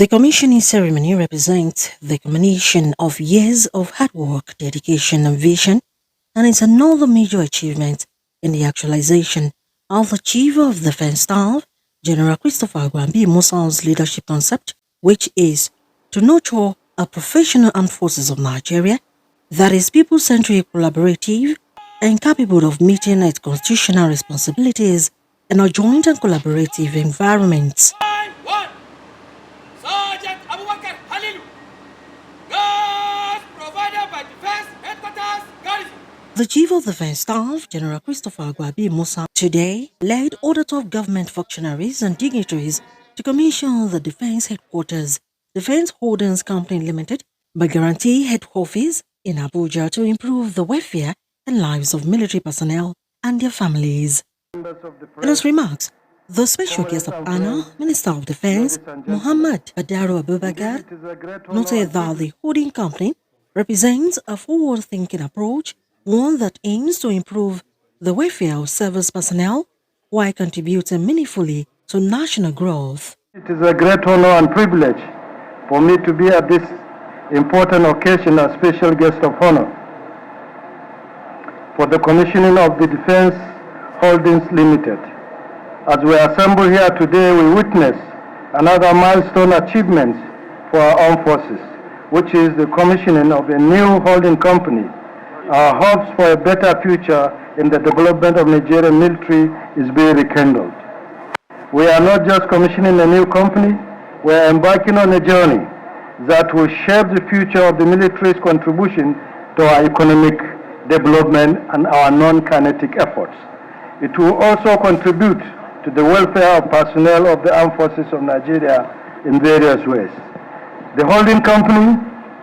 The commissioning ceremony represents the culmination of years of hard work, dedication, and vision, and is another major achievement in the actualization of the Chief of Defense Staff, General Christopher Musa's leadership concept, which is to nurture a professional armed forces of Nigeria that is people-centric, collaborative, and capable of meeting its constitutional responsibilities in a joint and collaborative environment. The Chief of Defense Staff, General Christopher Musa, today led other top government functionaries and dignitaries to commission the Defense Headquarters, Defense Holdings Company Limited, by Guarantee Head Office in Abuja to improve the welfare and lives of military personnel and their families. In his remarks, the special guest of honor, Minister of Defense, Muhammad Badaru Abubakar, noted that the holding company represents a forward-thinking approach, one that aims to improve the welfare of service personnel while contributing meaningfully to national growth. It is a great honor and privilege for me to be at this important occasion as special guest of honor for the commissioning of the Defense Holdings Limited. As we assemble here today, we witness another milestone achievement for our armed forces, which is the commissioning of a new holding company. Our hopes for a better future in the development of Nigerian military is being rekindled. We are not just commissioning a new company, we are embarking on a journey that will shape the future of the military's contribution to our economic development and our non-kinetic efforts. It will also contribute to the welfare of personnel of the armed forces of Nigeria in various ways. The holding company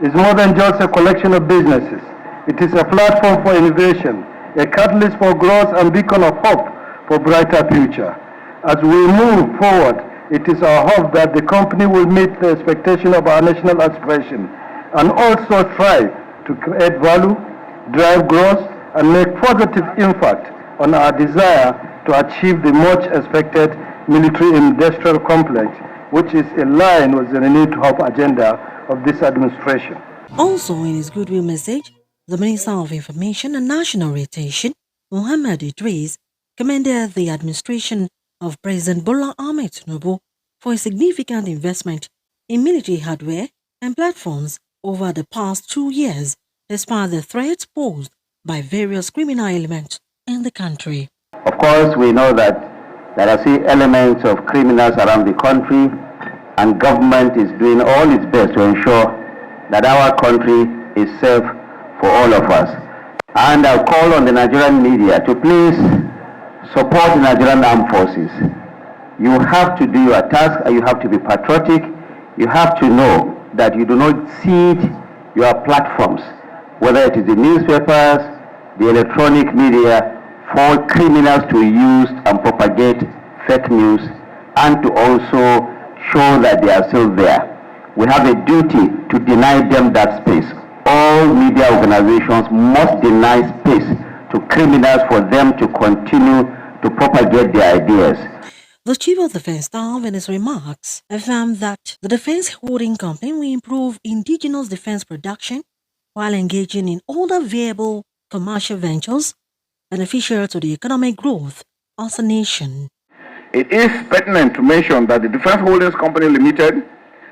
is more than just a collection of businesses. It is a platform for innovation, a catalyst for growth and beacon of hope for a brighter future. As we move forward, it is our hope that the company will meet the expectation of our national aspiration and also strive to create value, drive growth, and make positive impact on our desire to achieve the much expected military-industrial complex, which is in line with the renewed hope agenda of this administration. Also in his goodwill message, the Minister of Information and National Orientation, Muhammad Idris, commended the administration of President Bola Ahmed Tinubu for a significant investment in military hardware and platforms over the past 2 years, despite the threats posed by various criminal elements in the country. Of course, we know that there are still elements of criminals around the country, and government is doing all its best to ensure that our country is safe for all of us. And I call on the Nigerian media to please support the Nigerian armed forces. You have to do your task, and you have to be patriotic. You have to know that you do not cede your platforms, whether it is the newspapers, the electronic media, for criminals to use and propagate fake news, and to also show that they are still there. We have a duty to deny them that space. All media organizations must deny space to criminals for them to continue to propagate their ideas. The Chief of Defense Staff in his remarks affirmed that the Defense Holding Company will improve indigenous defense production while engaging in other viable commercial ventures beneficial to the economic growth of the nation. It is pertinent to mention that the Defense Holdings Company Limited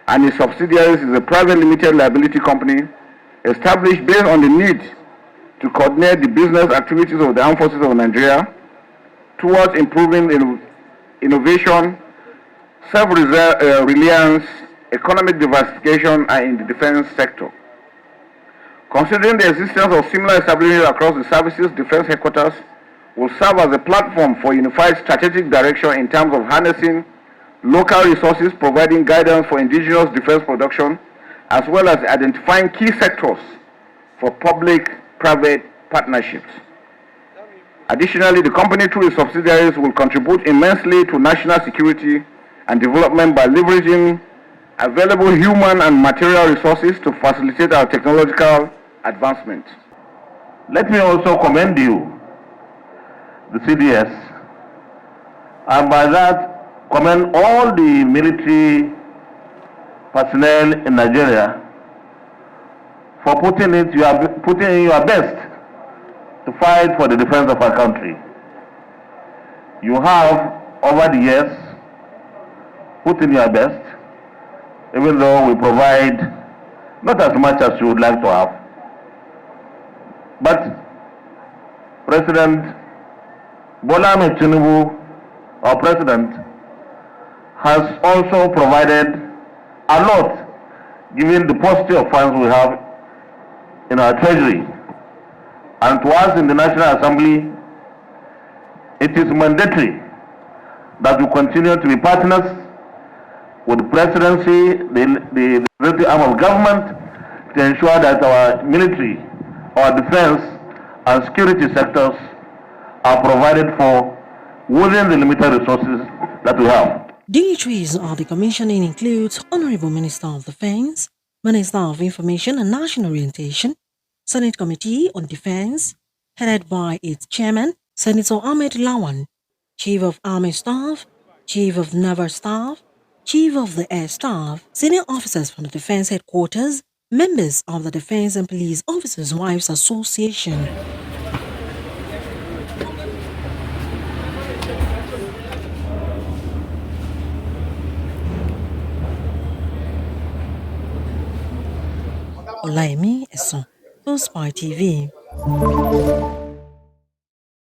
and its subsidiaries is a private limited liability company established based on the need to coordinate the business activities of the armed forces of Nigeria towards improving innovation, self-reliance, economic diversification, and in the defense sector. Considering the existence of similar establishments across the services, defense headquarters will serve as a platform for unified strategic direction in terms of harnessing local resources, providing guidance for indigenous defense production, as well as identifying key sectors for public-private partnerships. Additionally, the company through its subsidiaries will contribute immensely to national security and development by leveraging available human and material resources to facilitate our technological advancement. Let me also commend you, the CDS, and by that commend all the military personnel in Nigeria for putting in your best to fight for the defense of our country. You have, over the years, put in your best, even though we provide not as much as you would like to have. But President Bola Ahmed Tinubu, our president, has also provided a lot, given the paucity of funds we have in our treasury. And to us in the National Assembly, it is mandatory that we continue to be partners with the presidency, the executive arm of government, to ensure that our military, our defense and security sectors are provided for within the limited resources that we have. Dignitaries of the commissioning includes Honorable Minister of Defense, Minister of Information and National Orientation, Senate Committee on Defense, headed by its chairman, Senator Ahmed Lawan, Chief of Army Staff, Chief of Naval Staff, Chief of the Air Staff, senior officers from the Defense Headquarters, members of the Defense and Police Officers' Wives Association. Olaimi Eson, Spy TV.